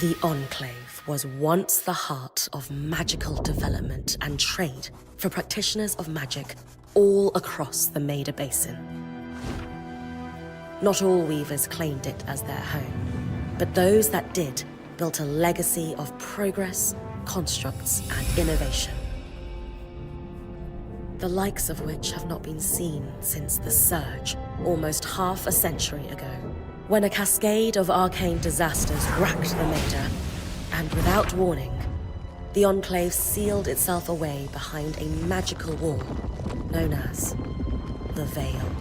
The Enclave was once the heart of magical development and trade for practitioners of magic all across the Maida Basin. Not all weavers claimed it as their home, but those that did built a legacy of progress, constructs, and innovation. The likes of which have not been seen since the Surge, almost half a century ago, when a cascade of arcane disasters racked the Maida, and without warning, the Enclave sealed itself away behind a magical wall known as the Veil.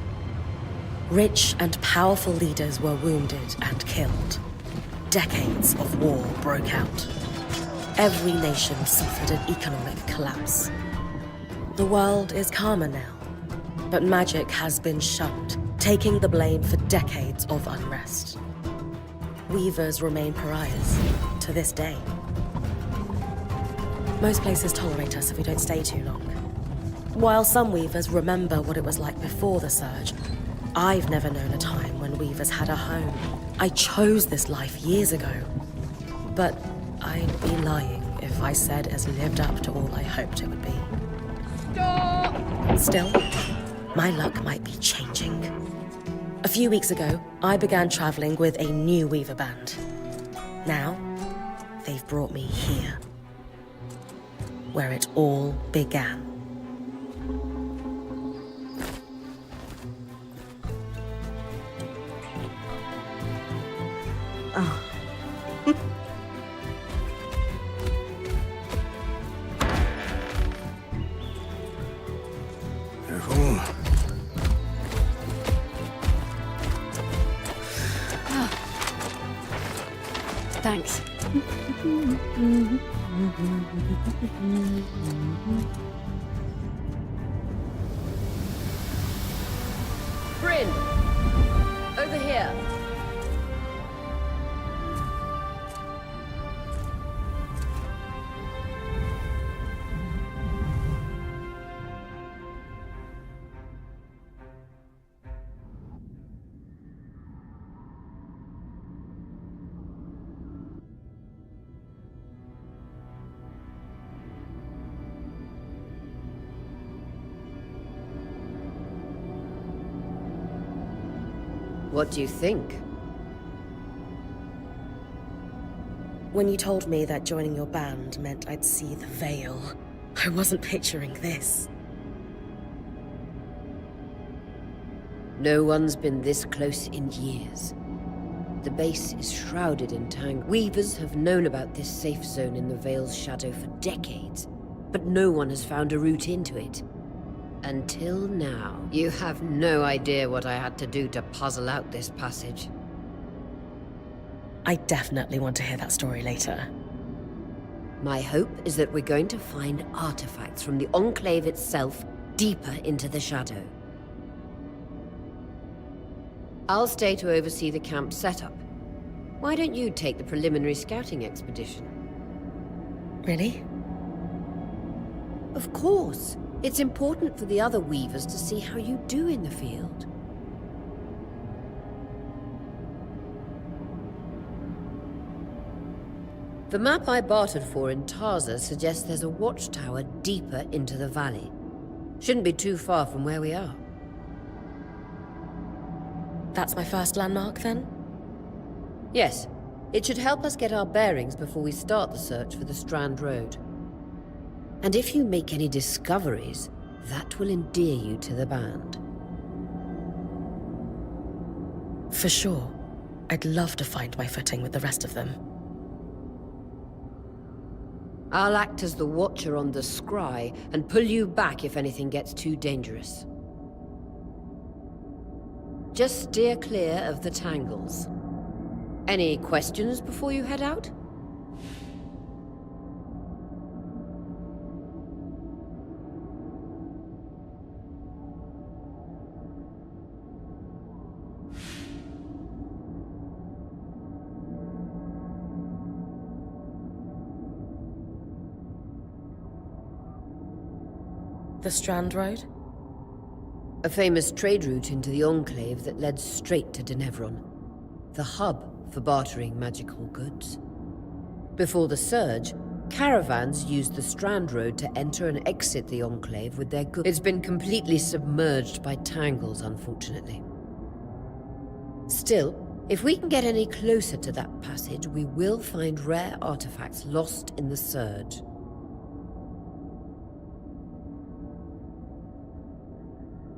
Rich and powerful leaders were wounded and killed. Decades of war broke out. Every nation suffered an economic collapse. The world is calmer now, but magic has been shunned, taking the blame for decades of unrest. Weavers remain pariahs to this day. Most places tolerate us if we don't stay too long. While some weavers remember what it was like before the Surge, I've never known a time when weavers had a home. I chose this life years ago, but I'd be lying if I said it has lived up to all I hoped it would be. Stop! Still, my luck might be changing. A few weeks ago, I began traveling with a new weaver band. Now, they've brought me here, where it all began. Oh. Thanks. Brynn! Over here! What do you think? When you told me that joining your band meant I'd see the Veil, I wasn't picturing this. No one's been this close in years. The base is shrouded in tang. Weavers have known about this safe zone in the Veil's shadow for decades, but no one has found a route into it. Until now. You have no idea what I had to do to puzzle out this passage. I definitely want to hear that story later. My hope is that we're going to find artifacts from the Enclave itself deeper into the shadow. I'll stay to oversee the camp setup. Why don't you take the preliminary scouting expedition? Really? Of course. It's important for the other weavers to see how you do in the field. The map I bartered for in Tarza suggests there's a watchtower deeper into the valley. Shouldn't be too far from where we are. That's my first landmark, then? Yes. It should help us get our bearings before we start the search for the Strand Road. And if you make any discoveries, that will endear you to the band. For sure. I'd love to find my footing with the rest of them. I'll act as the watcher on the scry and pull you back if anything gets too dangerous. Just steer clear of the tangles. Any questions before you head out? The Strand Road? A famous trade route into the Enclave that led straight to Denevron. The hub for bartering magical goods. Before the surge, caravans used the Strand Road to enter and exit the Enclave with their goods. It's been completely submerged by tangles, unfortunately. Still, if we can get any closer to that passage, we will find rare artifacts lost in the surge.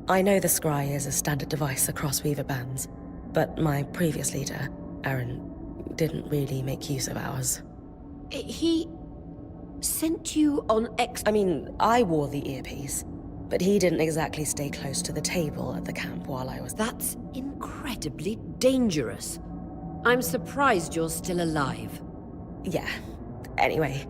I know the scry is a standard device across Weaver bands, but my previous leader, Aaron, didn't really make use of ours. He sent you on I mean, I wore the earpiece, but he didn't exactly stay close to the table at the camp while I was... That's incredibly dangerous. I'm surprised you're still alive. Yeah. Anyway,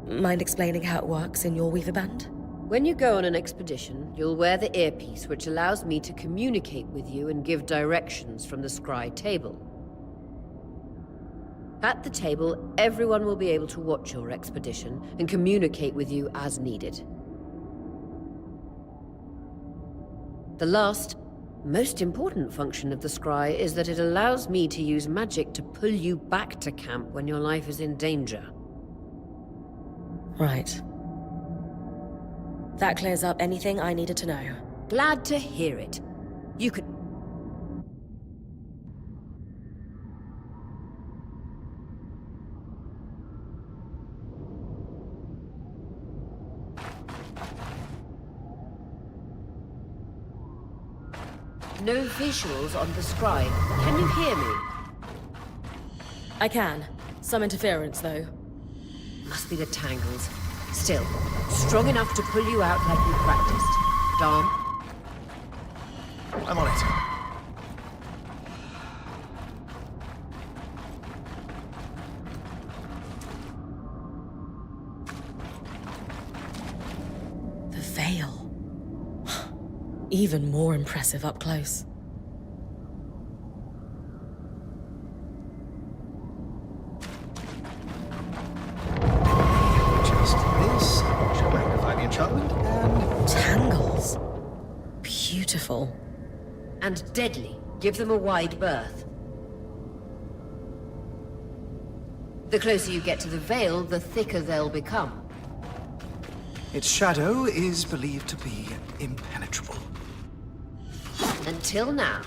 mind explaining how it works in your Weaver band? When you go on an expedition, you'll wear the earpiece, which allows me to communicate with you and give directions from the scry table. At the table, everyone will be able to watch your expedition and communicate with you as needed. The last, most important function of the scry is that it allows me to use magic to pull you back to camp when your life is in danger. Right. That clears up anything I needed to know. Glad to hear it. You could... No visuals on the scry. Can you hear me? I can. Some interference, though. Must be the tangles. Still, strong enough to pull you out like you practiced. Dom? I'm on it. The veil. Even more impressive up close. Just this. Shall magnify the enchantment and... Tangles. Beautiful. And deadly. Give them a wide berth. The closer you get to the veil, the thicker they'll become. Its shadow is believed to be impenetrable. Until now.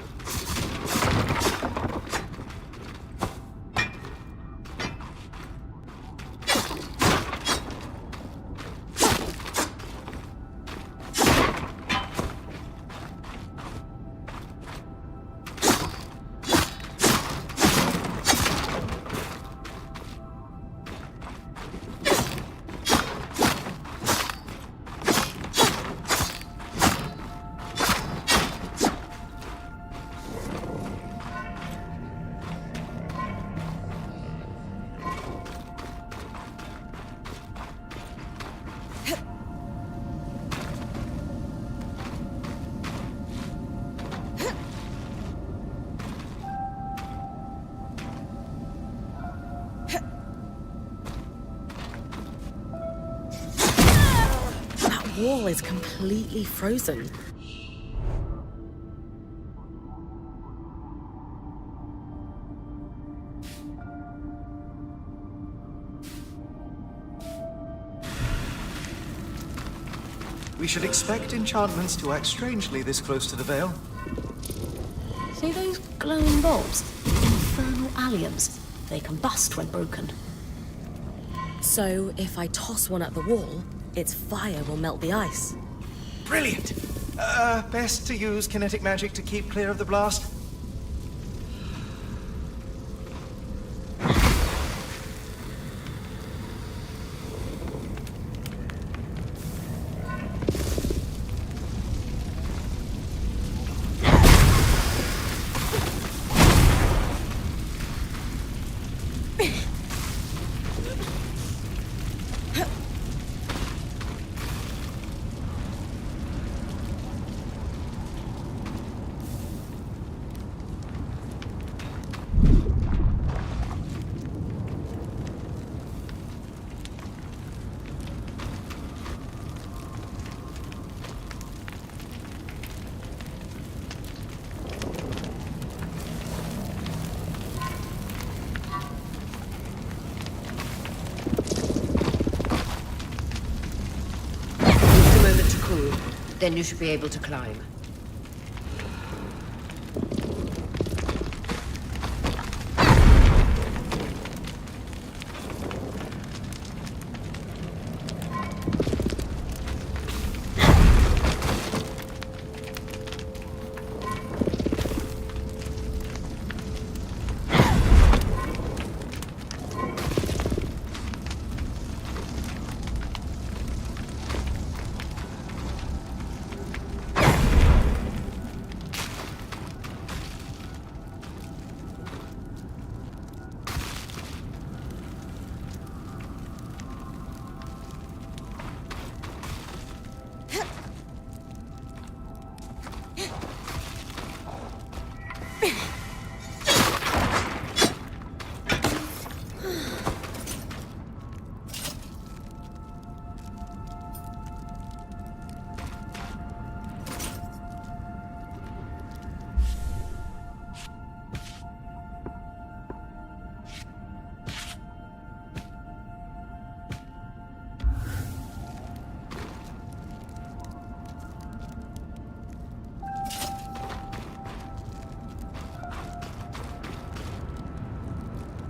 The wall is completely frozen. We should expect enchantments to act strangely this close to the veil. See those glowing bulbs? Infernal alliums. They combust when broken. So, if I toss one at the wall, its fire will melt the ice. Brilliant! Best to use kinetic magic to keep clear of the blast. Then you should be able to climb.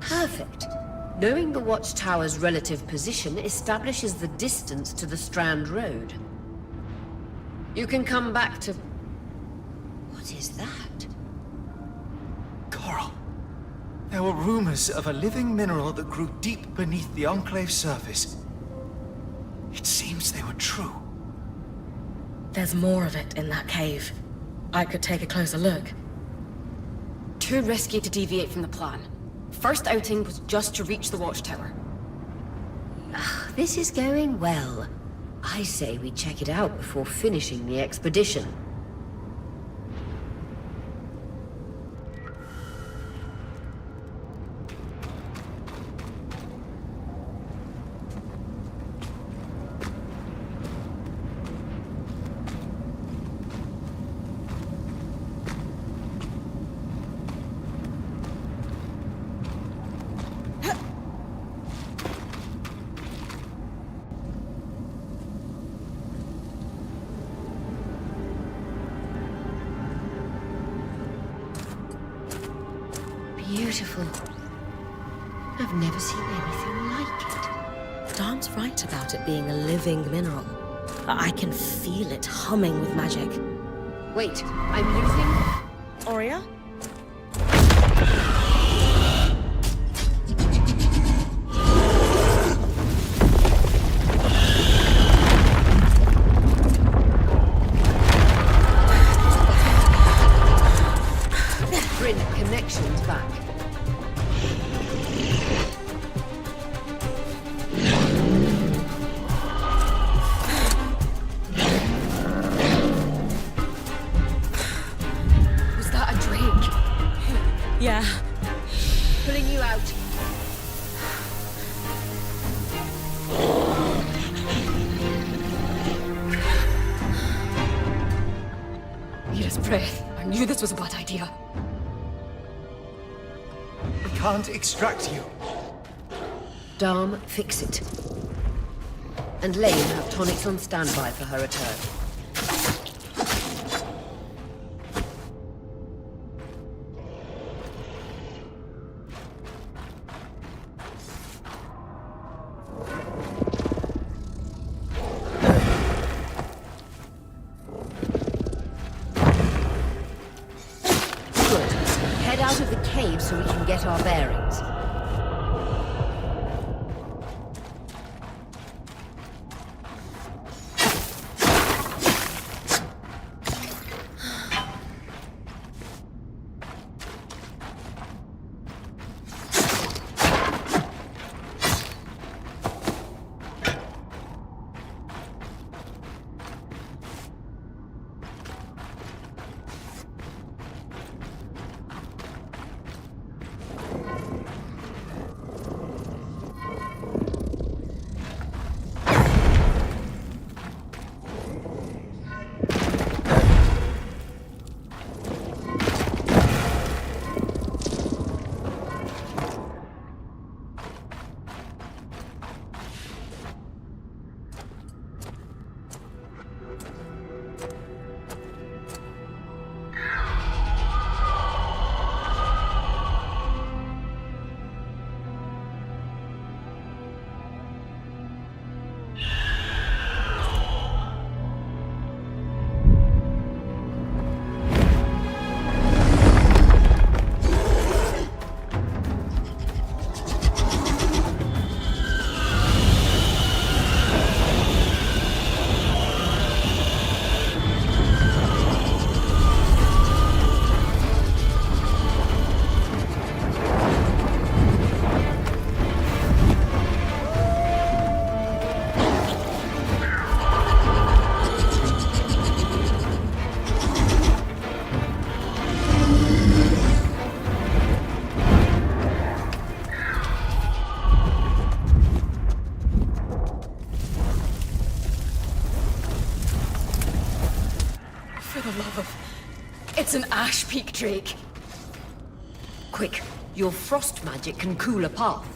Perfect. Knowing the watchtower's relative position establishes the distance to the Strand Road. You can come back to... What is that? Coral. There were rumors of a living mineral that grew deep beneath the Enclave's surface. It seems they were true. There's more of it in that cave. I could take a closer look. Too risky to deviate from the plan. First outing was just to reach the watchtower. This is going well. I say we check it out before finishing the expedition. Beautiful. I've never seen anything like it. Dan's right about it being a living mineral. I can feel it humming with magic. Wait, I'm losing... Aurea? Brynn, connections back. Was that a drake? Yeah. Pulling you out. Mira's breath. I knew this was a bad idea. We can't extract you. Dharm, fix it. And Lane have tonics on standby for her return. Good. Head out of the cave so we can get our bearings. the love of... It's an ash peak drake. Quick, your frost magic can cool a path.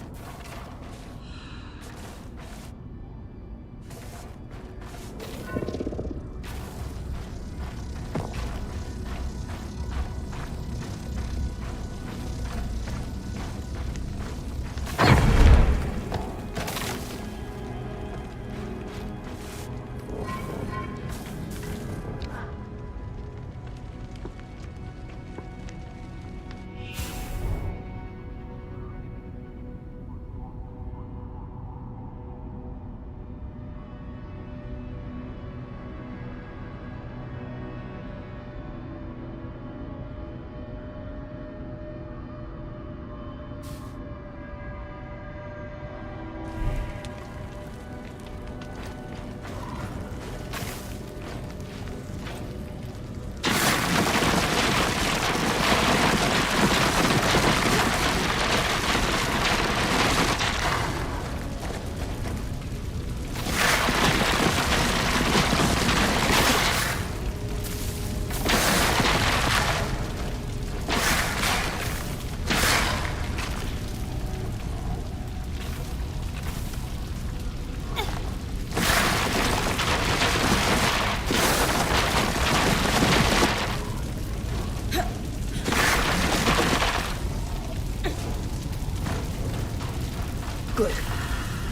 Good.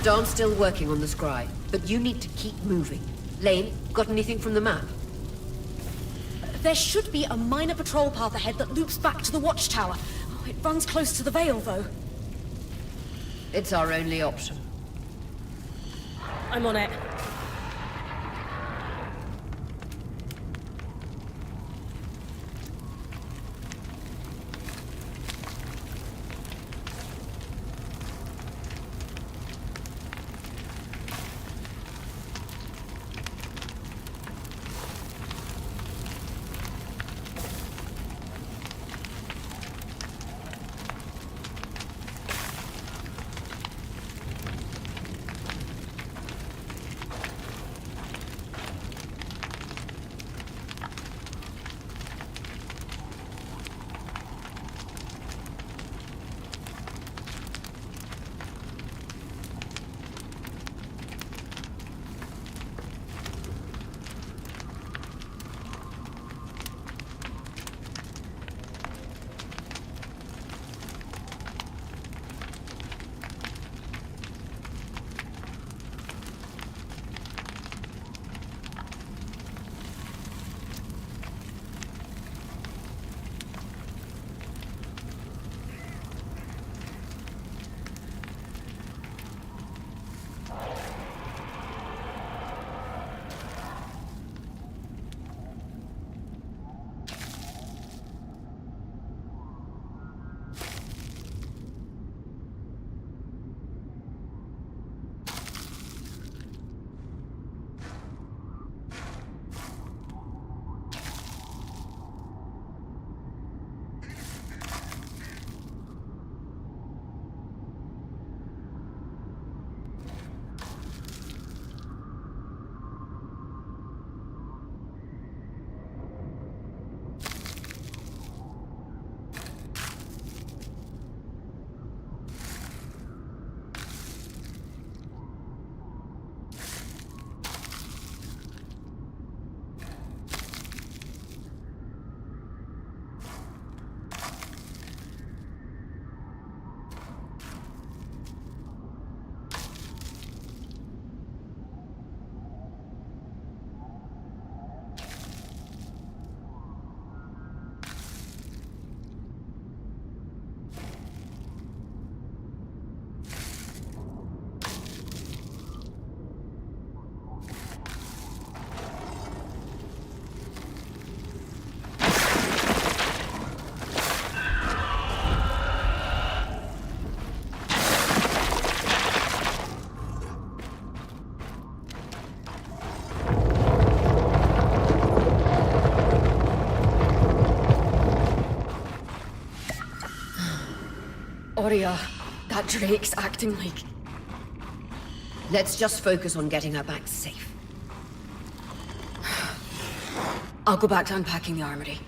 Darn's still working on the scry, but you need to keep moving. Lane, got anything from the map? There should be a minor patrol path ahead that loops back to the watchtower. Oh, it runs close to the Vale, though. It's our only option. I'm on it. Oria, that drake's acting like... Let's just focus on getting her back safe. I'll go back to unpacking the armory.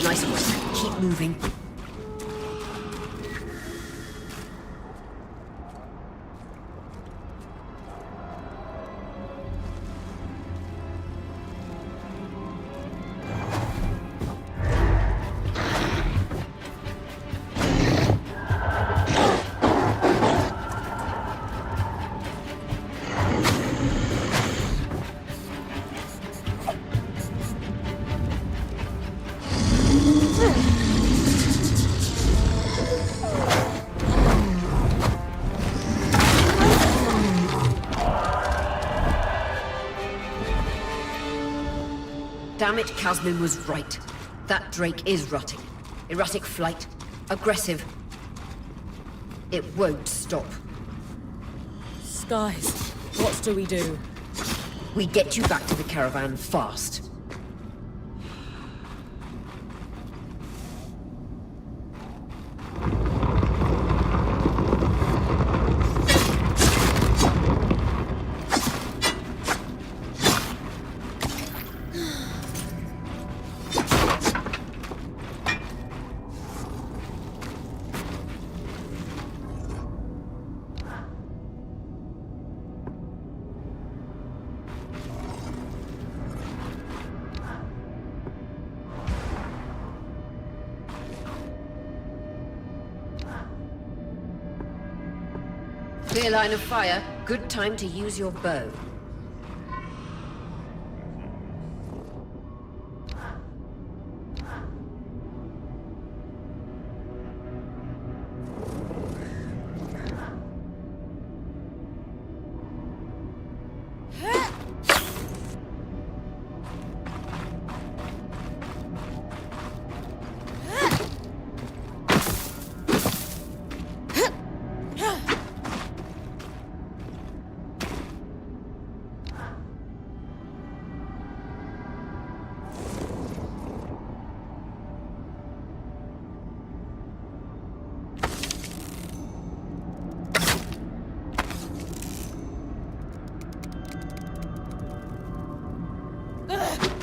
Nice work. Keep moving. Damn it, Casmin was right. That Drake is rotting. Erratic flight. Aggressive. It won't stop. Skies, what do we do? We get you back to the caravan fast. Clear line of fire. Good time to use your bow. Ugh.